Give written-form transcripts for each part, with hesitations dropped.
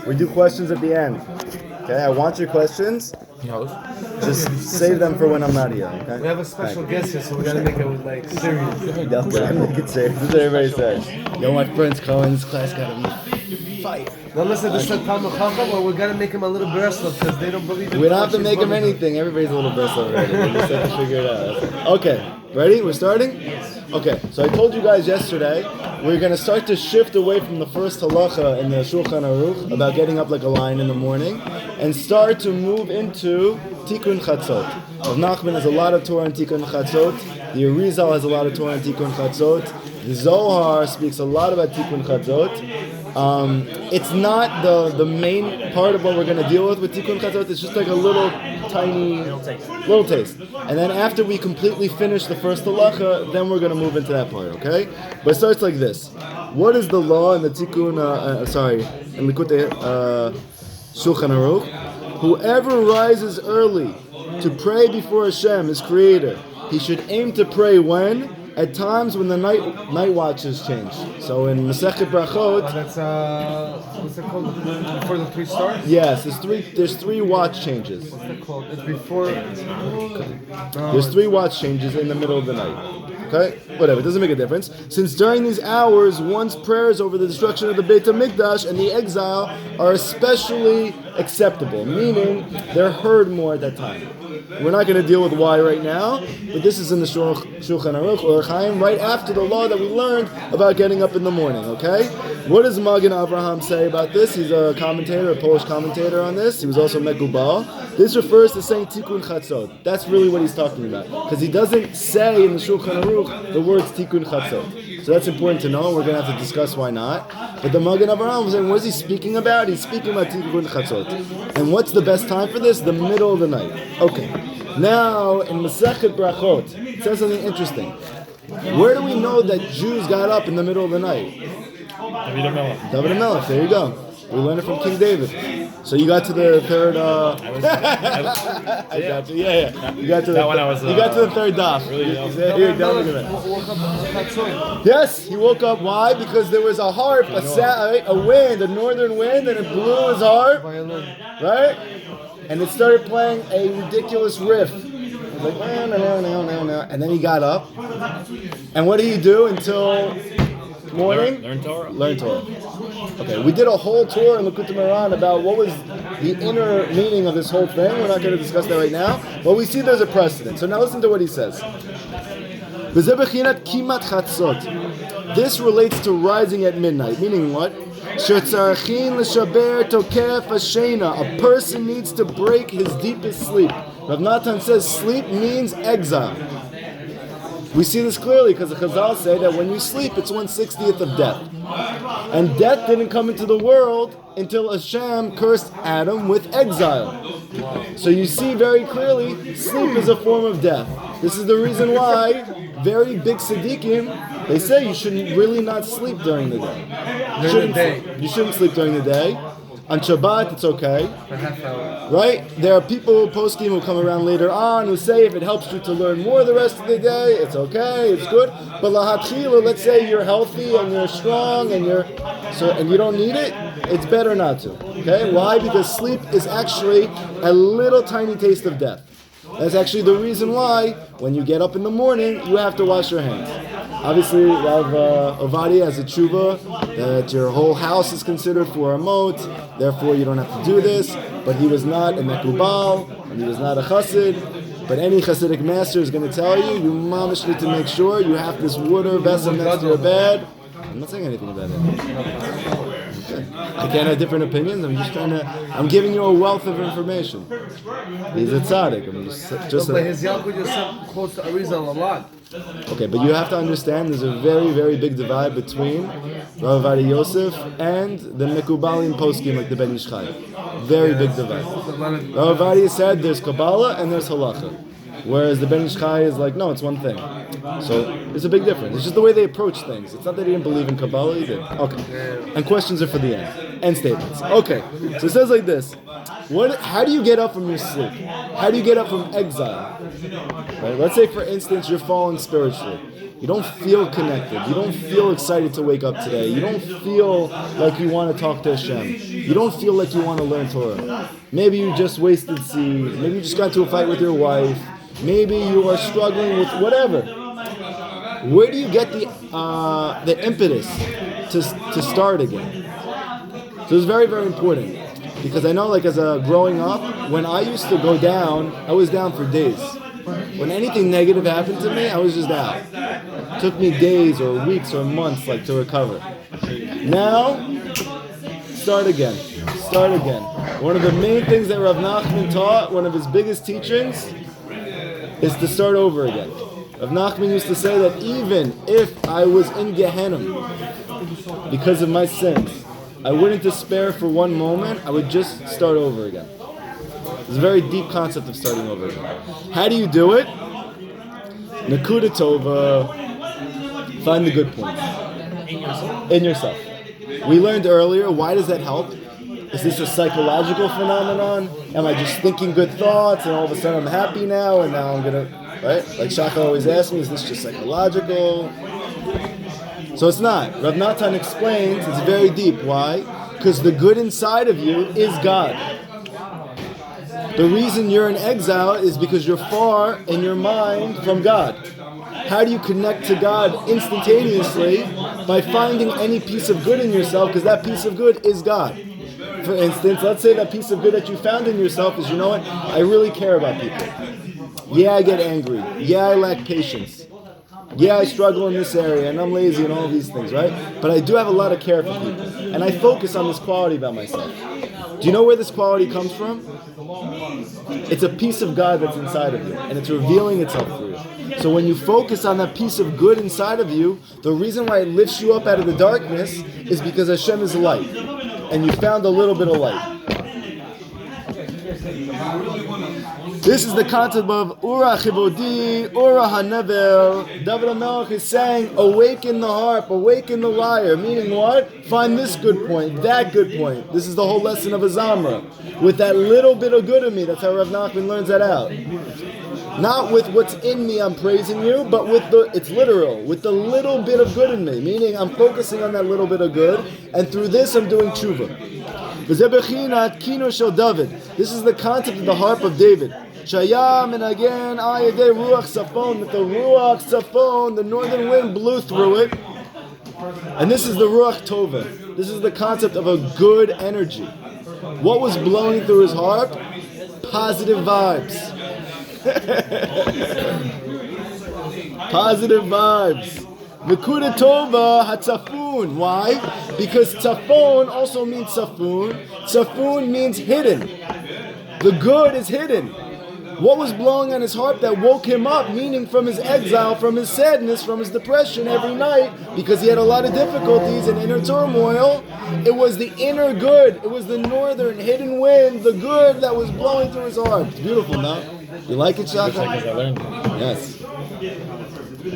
We do questions at the end. Okay, I want your questions. Just save them for when I'm not here. Okay. We have a special guest here, so we gotta make it with like serious. Make it serious. That's what everybody says. Yo, my friends calling this class gotta be fight. Now listen, this is Talmud Chacham, or we gotta make him a little breastloaf because they don't believe in. We don't have to make him anything. Everybody's a little breastloaf already. We just have to figure it out. Okay, ready? We're starting? Okay, so I told you guys yesterday we're going to start to shift away from the first halacha in the Shulchan Aruch about getting up like a lion in the morning and start to move into Tikkun Chatzot. Rav Nachman has a lot of Torah in Tikkun Chatzot. The Arizal has a lot of Torah in Tikkun Chatzot. The Zohar speaks a lot about Tikkun Chatzot. It's not the main part of what we're going to deal with Tikkun Chatzot. It's just like a little tiny little taste. And then after we completely finish the first halacha, then we're going to move into that part, okay? But it starts like this. What is the law in the Tikkun, in Likutey, Shulchan Aruch? Whoever rises early to pray before Hashem, his creator, he should aim to pray when? At times when the night watches change. So in Masechet Brachot, that's what's it called? Before the 3 stars? Yes, there's three watch changes. What's it called? It's before. There's 3 watch changes in the middle of the night. Okay, whatever, it doesn't make a difference. Since during these hours, one's prayers over the destruction of the Beit HaMikdash and the exile are especially acceptable, meaning they're heard more at that time. We're not going to deal with why right now, but this is in the Shulchan Aruch or Chaim right after the law that we learned about getting up in the morning, okay? What does Magan Avraham say about this? He's a commentator, a Polish commentator on this. He was also Mekubal. This refers to saying Tikkun Chatzot. That's really what he's talking about. Because he doesn't say in the Shulchan Aruch the words Tikkun Chatzot. So that's important to know. We're going to have to discuss why not. But the Magan Avraham was saying, what is he speaking about? He's speaking about Tikkun Chatzot. And what's the best time for this? The middle of the night. Okay. Now, in Masechet Brachot, it says something interesting. Where do we know that Jews got up in the middle of the night? David HaMelech, there you go. We learned it from King David. So you got to the third. I got you. Yeah. You got to the third daf. Yes, he woke up. Why? Because there was a harp, a wind, a northern wind, and it blew his harp, right? And it started playing a ridiculous riff. It was like no, and then he got up. And what did he do until morning? Learn Torah. Learn Torah. Okay, we did a whole tour in Likutey Moharon about what was the inner meaning of this whole thing. We're not going to discuss that right now, but we see there's a precedent. So now listen to what he says. This relates to rising at midnight, meaning what? A person needs to break his deepest sleep. Rav Natan says sleep means exile. We see this clearly because the Chazal say that when you sleep, it's 1/60th of death. And death didn't come into the world until Hashem cursed Adam with exile. So you see very clearly, sleep is a form of death. This is the reason why very big tzaddikim, they say you should really not sleep during the day. You shouldn't sleep during the day. On Shabbat, it's okay. Right? There are people, poskim, who come around later on who say if it helps you to learn more the rest of the day, it's okay, it's good. But lahatchila, let's say you're healthy and you're strong and you don't need it, it's better not to. Okay? Why? Because sleep is actually a little tiny taste of death. That's actually the reason why when you get up in the morning, you have to wash your hands. Obviously, Rav Ovadia has a tshuva that your whole house is considered for a mot, therefore you don't have to do this. But he was not a mekubal, and he was not a chassid. But any chassidic master is going to tell you, you mamish need to make sure you have this water vessel next to your bed. I'm not saying anything about it. I can't have different opinions. I'm giving you a wealth of information. He's a tzaddik. But his Yaakov Yosef quotes the Arizal a lot. Okay, but you have to understand there's a very, very big divide between Rav Ovadia Yosef and the Mekubalim poskim like the Ben Ish Chai. Very big divide. Rav Ovadia said there's Kabbalah and there's Halacha. Whereas the Ben Ish Chai is like, no, it's one thing. So it's a big difference. It's just the way they approach things. It's not that he didn't believe in Kabbalah, he did. Okay. And questions are for the end. End statements. Okay. So it says like this. How do you get up from your sleep? How do you get up from exile? Right? Let's say, for instance, you're falling spiritually. You don't feel connected. You don't feel excited to wake up today. You don't feel like you want to talk to Hashem. You don't feel like you want to learn Torah. Maybe you just wasted seed. Maybe you just got into a fight with your wife. Maybe you are struggling with whatever. Where do you get the impetus to start again? So it's very, very important. Because I know, like, as a growing up, when I used to go down, I was down for days. When anything negative happened to me, I was just out. It took me days or weeks or months, like, to recover. Now, start again. Start again. One of the main things that Rav Nachman taught, one of his biggest teachings, is to start over again. Rav Nachman used to say that even if I was in Gehenna because of my sins, I wouldn't despair for one moment. I would just start over again. It's a very deep concept of starting over again. How do you do it? Nakuda Tova. Find the good points. In yourself. We learned earlier, why does that help? Is this a psychological phenomenon? Am I just thinking good thoughts and all of a sudden I'm happy now and now I'm going to, right? Like Shaka always asks me, is this just psychological? So it's not. Rav Natan explains it's very deep. Why? Because the good inside of you is God. The reason you're in exile is because you're far in your mind from God. How do you connect to God instantaneously? By finding any piece of good in yourself, because that piece of good is God. For instance, let's say that piece of good that you found in yourself is, you know what? I really care about people. Yeah, I get angry. Yeah, I lack patience. Yeah, I struggle in this area, and I'm lazy and all these things, right? But I do have a lot of care for people. And I focus on this quality about myself. Do you know where this quality comes from? It's a piece of God that's inside of you, and it's revealing itself through you. So when you focus on that piece of good inside of you, the reason why it lifts you up out of the darkness is because Hashem is light, and you found a little bit of light. This is the concept of Ura Chibodi, Ura Hanevel. David HaMelech is saying, awaken the harp, awaken the lyre. Meaning what? Find this good point, that good point. This is the whole lesson of a Zamra. With that little bit of good in me, that's how Rav Nachman learns that out. Not with what's in me, I'm praising you, but with it's literal, with the little bit of good in me. Meaning I'm focusing on that little bit of good, and through this I'm doing tshuva. This is the concept of the harp of David. Shayam, and again, Ayadeh Ruach Safon, that the Ruach Safon, the northern wind blew through it. And this is the Ruach Tova. This is the concept of a good energy. What was blowing through his harp? Positive vibes. Positive vibes. Nekuda Tova Hatzafun. Why? Because Tzafon also means Tzafun. Tzafun means hidden. The good is hidden. What was blowing on his harp that woke him up, meaning from his exile, from his sadness, from his depression every night, because he had a lot of difficulties and inner turmoil? It was the inner good. It was the northern hidden wind, the good that was blowing through his harp. It's beautiful, no? You like it, Shaka? Yes.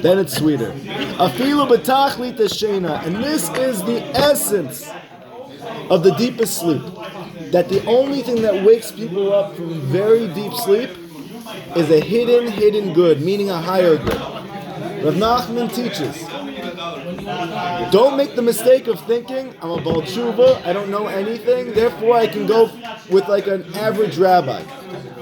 Then it's sweeter. Afilu b'tachlit hashena, and this is the essence of the deepest sleep. That the only thing that wakes people up from very deep sleep is a hidden good, meaning a higher good. Rav Nachman teaches, don't make the mistake of thinking, I'm a Baal Tshuva, I don't know anything, therefore I can go with like an average rabbi.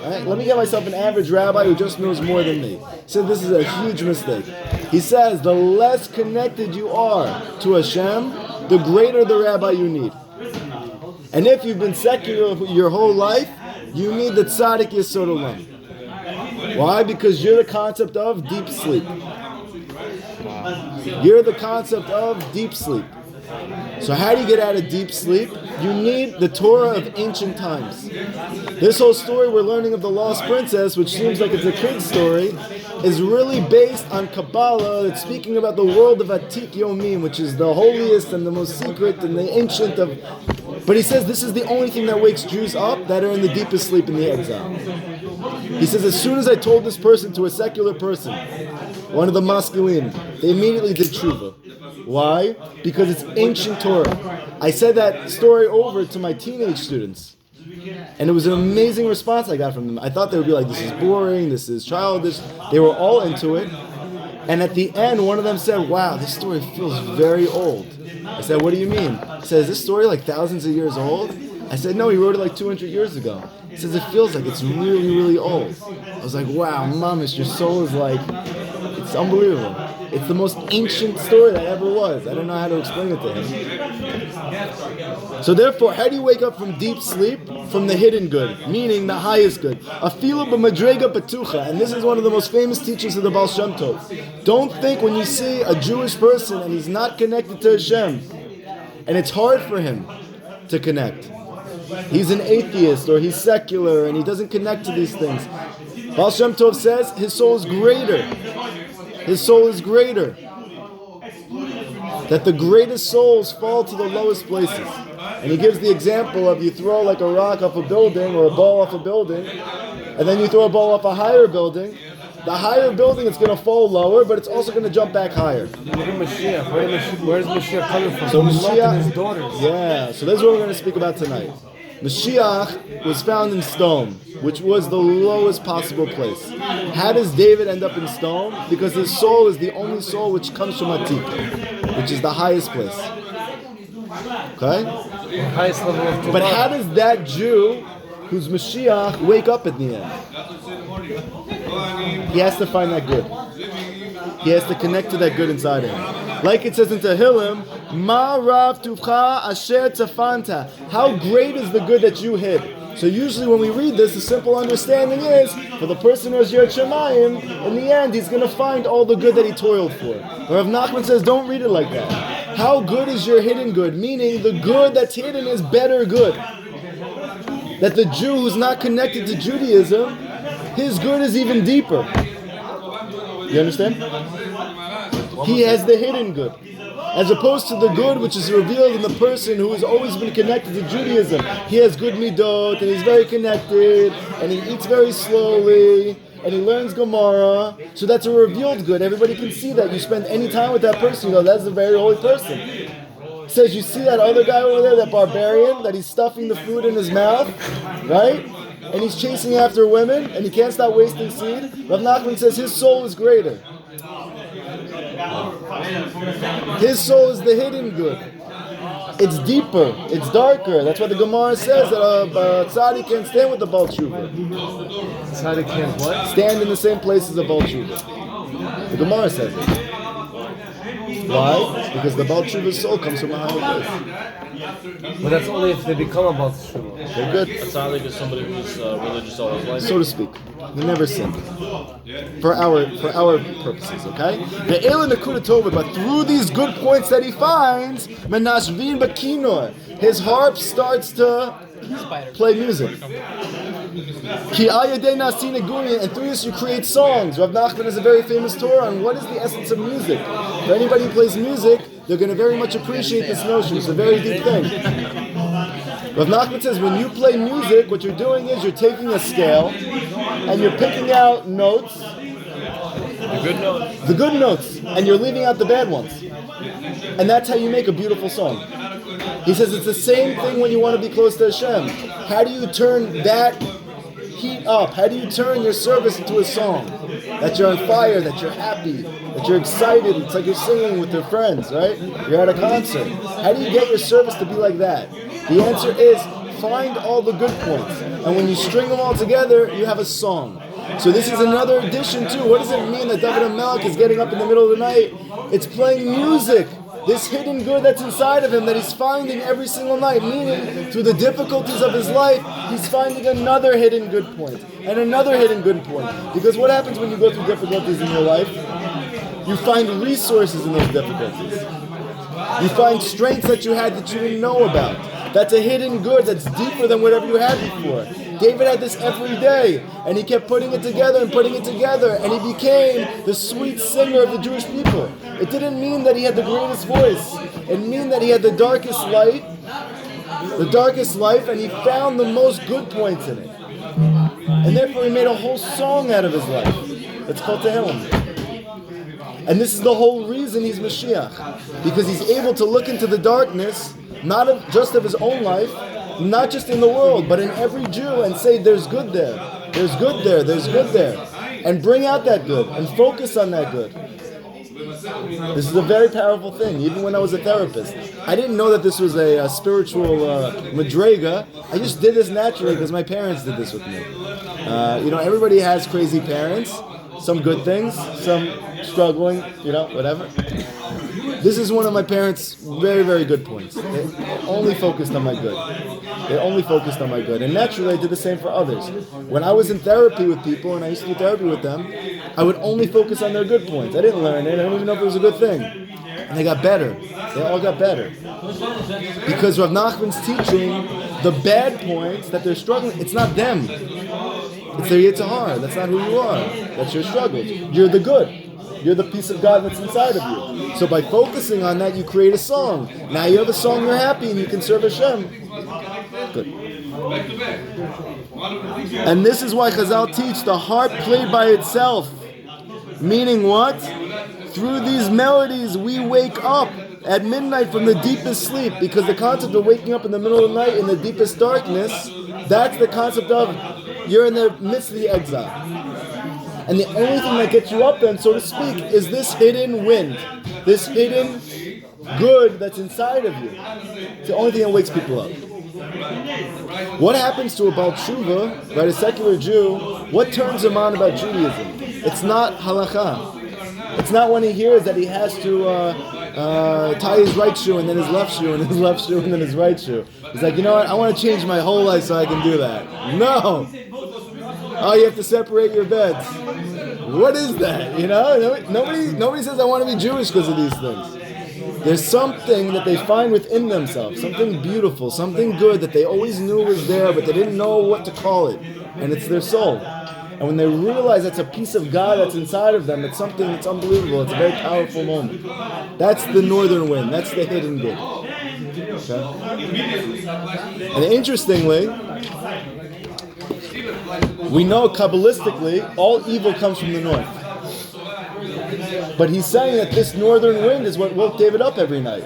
Right? Let me get myself an average rabbi who just knows more than me. He said this is a huge mistake. He says the less connected you are to Hashem, the greater the rabbi you need. And if you've been secular your whole life, you need the tzaddik yesod olam. Why? Because you're the concept of deep sleep. You're the concept of deep sleep. So how do you get out of deep sleep? You need the Torah of ancient times. This whole story we're learning of the lost princess, which seems like it's a kid's story, is really based on Kabbalah. It's speaking about the world of Atik Yomim, which is the holiest and the most secret and the ancient of... But he says this is the only thing that wakes Jews up that are in the deepest sleep in the exile. He says as soon as I told this person to a secular person, one of the masculine, they immediately did tshuva. Why? Because it's ancient Torah. I said that story over to my teenage students. And it was an amazing response I got from them. I thought they would be like, this is boring, this is childish. They were all into it. And at the end, one of them said, wow, this story feels very old. I said, what do you mean? He says, is this story like thousands of years old? I said, no, he wrote it like 200 years ago. He says, it feels like it's really, really old. I was like, wow, Mamish, your soul is like, it's unbelievable. It's the most ancient story that ever was. I don't know how to explain it to him. So therefore, how do you wake up from deep sleep? From the hidden good, meaning the highest good. Afilu b'madrega patucha. And this is one of the most famous teachings of the Baal Shem Tov. Don't think when you see a Jewish person and he's not connected to Hashem, and it's hard for him to connect. He's an atheist or he's secular and he doesn't connect to these things. Baal Shem Tov says his soul is greater. His soul is greater. That the greatest souls fall to the lowest places. And he gives the example of you throw like a rock off a building or a ball off a building, and then you throw a ball off a higher building. The higher building, it's going to fall lower, but it's also going to jump back higher. Look at Mashiach. Where's Mashiach coming from? So Mashiach and his daughters. Yeah, so this is what we're going to speak about tonight. Mashiach was found in stone, which was the lowest possible place. How does David end up in stone? Because his soul is the only soul which comes from Atik, which is the highest place. Okay? The highest level of Torah. But how does that Jew, who's Mashiach, wake up at the end? He has to find that good. He has to connect to that good inside him. Like it says in Tehillim, Ma Rav Tuvcha Asher Tzafanta. How great is the good that you hid? So usually when we read this, the simple understanding is, for the person who has Yirat Shamayim, in the end he's going to find all the good that he toiled for. Rav Nachman says, don't read it like that. How good is your hidden good? Meaning the good that's hidden is better good. That the Jew who's not connected to Judaism, his good is even deeper. You understand? He has the hidden good. As opposed to the good which is revealed in the person who has always been connected to Judaism. He has good midot, and he's very connected, and he eats very slowly, and he learns Gemara. So that's a revealed good. Everybody can see that. You spend any time with that person, you know, that's a very holy person. It says, you see that other guy over there, that barbarian, that he's stuffing the food in his mouth, right? And he's chasing after women, and he can't stop wasting seed. Rav Nachman says his soul is greater. His soul is the hidden good. It's deeper. It's darker. That's why the Gemara says that a tzaddik can't stand with the Baal Tshuva. Tzaddik can't what? Stand in the same place as a Baal Tshuva. The Gemara says it. Why? Because the Baal Tshuva's soul comes from a higher place. But that's only if they become a Baal Tshuva. They're good. A tzaddik is somebody who's religious all his life. So to speak. They never sin. For our purposes, okay? The Eilan Nakuda Tova, but through these good points that he finds, Menashvin Bakinor, his harp starts to play music. Ki ayadei nasi negurin, and through this you create songs. Rav Nachman is a very famous Torah on what is the essence of music. For anybody who plays music, they're going to very much appreciate this notion. It's a very deep thing. Rav Nachman says when you play music, what you're doing is you're taking a scale and you're picking out notes, the good notes, and you're leaving out the bad ones. And that's how you make a beautiful song. He says it's the same thing when you want to be close to Hashem. How do you turn that heat up? How do you turn your service into a song? That you're on fire, that you're happy, that you're excited. It's like you're singing with your friends, right? You're at a concert. How do you get your service to be like that? The answer is find all the good points. And when you string them all together, you have a song. So this is another addition too. What does it mean that David HaMelech is getting up in the middle of the night? It's playing music. This hidden good that's inside of him that he's finding every single night, meaning through the difficulties of his life, he's finding another hidden good point and another hidden good point. Because what happens when you go through difficulties in your life? You find resources in those difficulties. You find strengths that you had that you didn't know about. That's a hidden good that's deeper than whatever you had before. David had this every day, and he kept putting it together, and he became the sweet singer of the Jewish people. It didn't mean that he had the greatest voice. It meant that he had the darkest life, and he found the most good points in it. And therefore he made a whole song out of his life. It's called Tehillim. And this is the whole reason he's Mashiach. Because he's able to look into the darkness, not just of his own life, not just in the world, but in every Jew, and say there's good there, there's good there, there's good there. And bring out that good, and focus on that good. This is a very powerful thing. Even when I was a therapist, I didn't know that this was a spiritual madrega. I just did this naturally because my parents did this with me. Everybody has crazy parents. Some good things, some struggling, whatever. This is one of my parents' very, very good points. They only focused on my good. And naturally, I did the same for others. When I was in therapy with people, and I used to do therapy with them, I would only focus on their good points. I didn't learn it. I didn't even know if it was a good thing. And they got better. They all got better. Because Rav Nachman's teaching, the bad points that they're struggling, it's not them. It's their Yitzhahar. That's not who you are. That's your struggles. You're the good. You're the piece of God that's inside of you. So by focusing on that, you create a song. Now you have a song, you're happy, and you can serve Hashem. Good. And this is why Chazal teach the harp played by itself. Meaning what? Through these melodies, we wake up at midnight from the deepest sleep. Because the concept of waking up in the middle of the night in the deepest darkness, that's the concept of you're in the midst of the exile. And the only thing that gets you up then, so to speak, is this hidden wind. This hidden good that's inside of you. It's the only thing that wakes people up. What happens to a Baal Tshuva, right, a secular Jew, what turns him on about Judaism? It's not halakha. It's not when he hears that he has to tie his right shoe and then his left shoe and his left shoe and then his right shoe. He's like, you know what, I want to change my whole life so I can do that. No! Oh, you have to separate your beds. What is that? Nobody says I want to be Jewish because of these things. There's something that they find within themselves, something beautiful, something good that they always knew was there, but they didn't know what to call it. And it's their soul. And when they realize that's a piece of God that's inside of them, it's something that's unbelievable. It's a very powerful moment. That's the northern wind. That's the hidden good. Okay? And interestingly, we know Kabbalistically, all evil comes from the north. But he's saying that this northern wind is what woke David up every night.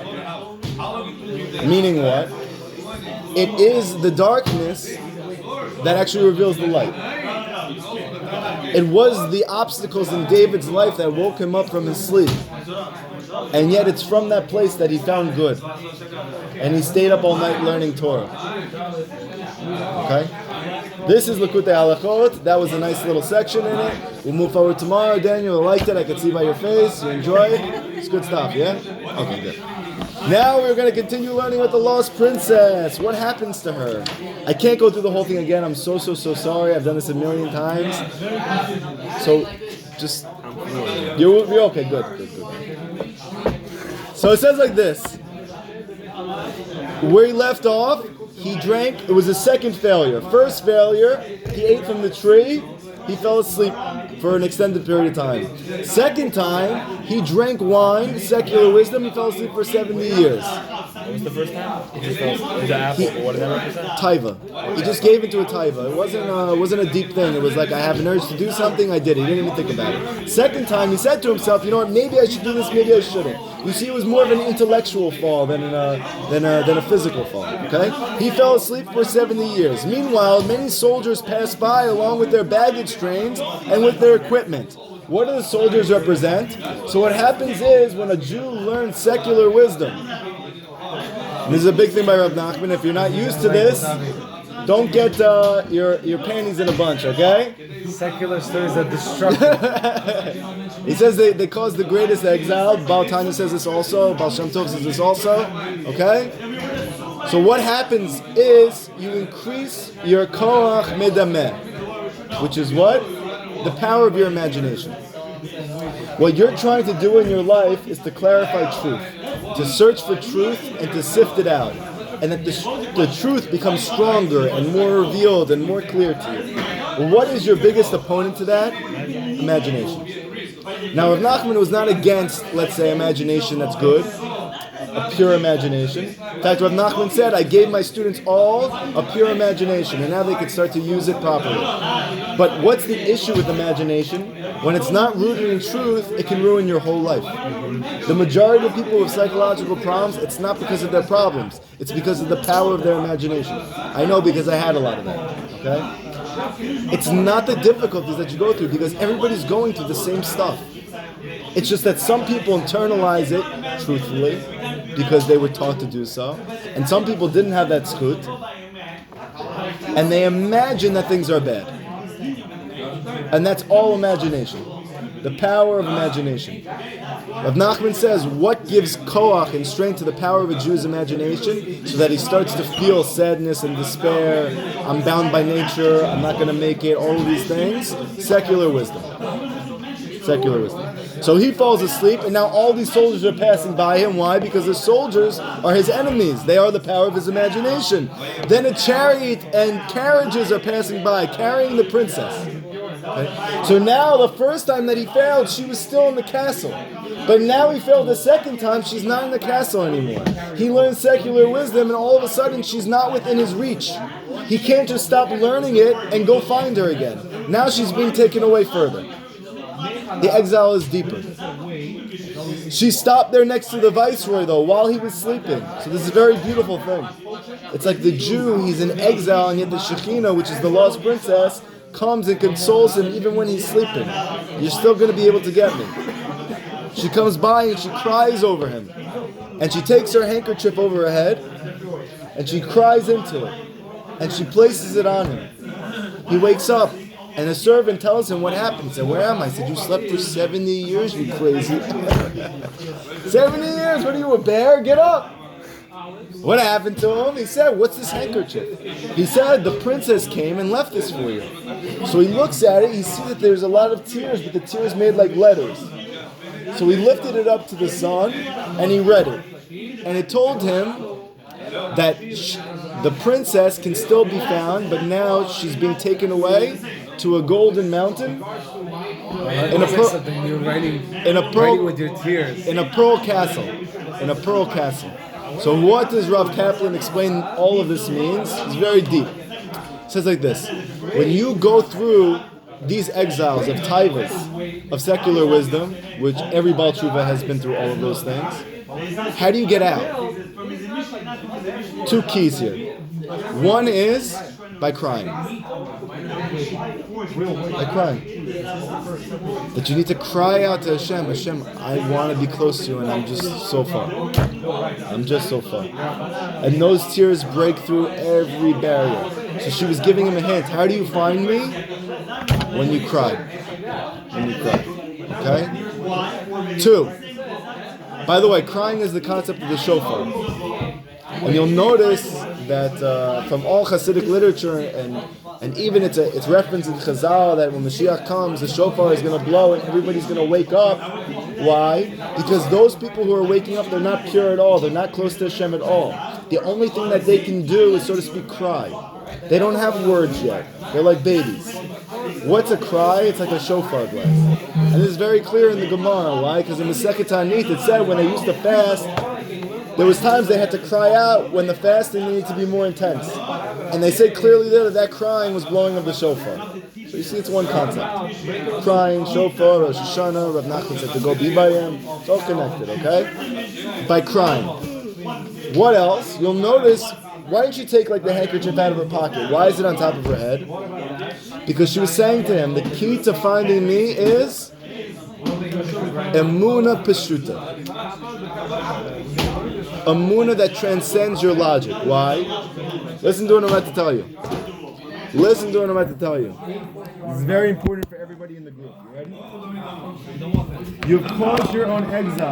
Meaning what? It is the darkness that actually reveals the light. It was the obstacles in David's life that woke him up from his sleep. And yet it's from that place that he found good. And he stayed up all night learning Torah. Okay? This is Likutey Halachot. That was a nice little section in it. We'll move forward tomorrow. Daniel, I liked it. I could see by your face. You enjoy it? It's good stuff, yeah? Okay, good. Now we're going to continue learning about the lost princess. What happens to her? I can't go through the whole thing again. I'm so sorry. I've done this a million times. So, just... You're okay. Good. So it says like this. Where he left off, he drank. It was his second failure. First failure, he ate from the tree. He fell asleep for an extended period of time. Second time, he drank wine, secular wisdom. He fell asleep for 70 years. What was the first time? He just fell asleep. The apple. What did that represent? Taiva. He just gave into a taiva. It wasn't a deep thing. It was like, I have an urge to do something. I did it. He didn't even think about it. Second time, he said to himself, you know what? Maybe I should do this. Maybe I shouldn't. You see, it was more of an intellectual fall than a physical fall. Okay? He fell asleep for 70 years. Meanwhile, many soldiers passed by along with their baggage trains and with their equipment. What do the soldiers represent? So what happens is when a Jew learns secular wisdom, and this is a big thing by Rav Nachman, if you're not used to this, don't get your panties in a bunch, okay? Secular stories are destructive. He says they caused the greatest exile. Baal Tanya says this also. Baal Shem Tov says this also. Okay? So what happens is you increase your koach medameh, which is what? The power of your imagination. What you're trying to do in your life is to clarify truth, to search for truth and to sift it out, and that the truth becomes stronger and more revealed and more clear to you. Well, what is your biggest opponent to that? Imagination. Now, Rav Nachman was not against, let's say, imagination that's good, a pure imagination. In fact, Rav Nachman said, I gave my students all a pure imagination, and now they could start to use it properly. But what's the issue with imagination? When it's not rooted in truth, it can ruin your whole life. The majority of people with psychological problems, it's not because of their problems. It's because of the power of their imagination. I know because I had a lot of that. Okay? It's not the difficulties that you go through because everybody's going through the same stuff. It's just that some people internalize it truthfully because they were taught to do so, and some people didn't have that zchut, and they imagine that things are bad. And that's all imagination. The power of imagination. Rav Nachman says, what gives koach and strength to the power of a Jew's imagination so that he starts to feel sadness and despair, I'm bound by nature, I'm not going to make it, all of these things? Secular wisdom. Secular wisdom. So he falls asleep, and now all these soldiers are passing by him. Why? Because the soldiers are his enemies. They are the power of his imagination. Then a chariot and carriages are passing by, carrying the princess. Okay? So now, the first time that he failed, she was still in the castle. But now he failed the second time, she's not in the castle anymore. He learned secular wisdom, and all of a sudden, she's not within his reach. He can't just stop learning it and go find her again. Now she's being taken away further. The exile is deeper. She stopped there next to the viceroy, though, while he was sleeping. So this is a very beautiful thing. It's like the Jew, he's in exile, and yet the Shekhinah, which is the lost princess, comes and consoles him even when he's sleeping. You're still going to be able to get me. She comes by and she cries over him. And she takes her handkerchief over her head, and she cries into it. And she places it on him. He wakes up. And the servant tells him what happened. He said, where am I? He said, you slept for 70 years, you crazy. 70 years? What are you, a bear? Get up. What happened to him? He said, what's this handkerchief? He said, the princess came and left this for you. So he looks at it, he sees that there's a lot of tears, but the tears made like letters. So he lifted it up to the sun, and he read it. And it told him that the princess can still be found, but now she's being taken away to a golden mountain in a pearl castle. In a pearl castle. So what does Rav Kaplan explain all of this means? It's very deep. It says like this: when you go through these exiles of taivas, of secular wisdom, which every Baal Tshuva has been through all of those things, how do you get out? Two keys here. One is by crying. By crying. That you need to cry out to Hashem. Hashem, I want to be close to you, and I'm just so far. I'm just so far. And those tears break through every barrier. So she was giving him a hint. How do you find me? When you cry. When you cry. Okay? 2. By the way, crying is the concept of the shofar. And you'll notice that from all Hasidic literature, and even it's reference in Chazal that when Mashiach comes, the shofar is going to blow and everybody's going to wake up. Why? Because those people who are waking up, they're not pure at all. They're not close to Hashem at all. The only thing that they can do is, so to speak, cry. They don't have words yet. They're like babies. What's a cry? It's like a shofar blast. And this is very clear in the Gemara. Why? Because in the Masechet Tanit it said when they used to fast, there was times they had to cry out when the fasting needed to be more intense. And they say clearly there that crying was blowing of the shofar. So you see, it's one concept. Crying, shofar, Rosh Hashanah, Rav Nachman said to go be by him. It's all connected, okay? By crying. What else? You'll notice, why didn't she take like the handkerchief out of her pocket? Why is it on top of her head? Because she was saying to him, the key to finding me is Emuna Peshuta. Emuna that transcends your logic. Why? Listen to what I'm about to tell you. Listen to what I'm about to tell you. This is very important for everybody in the group. You ready? You've caused your own exile.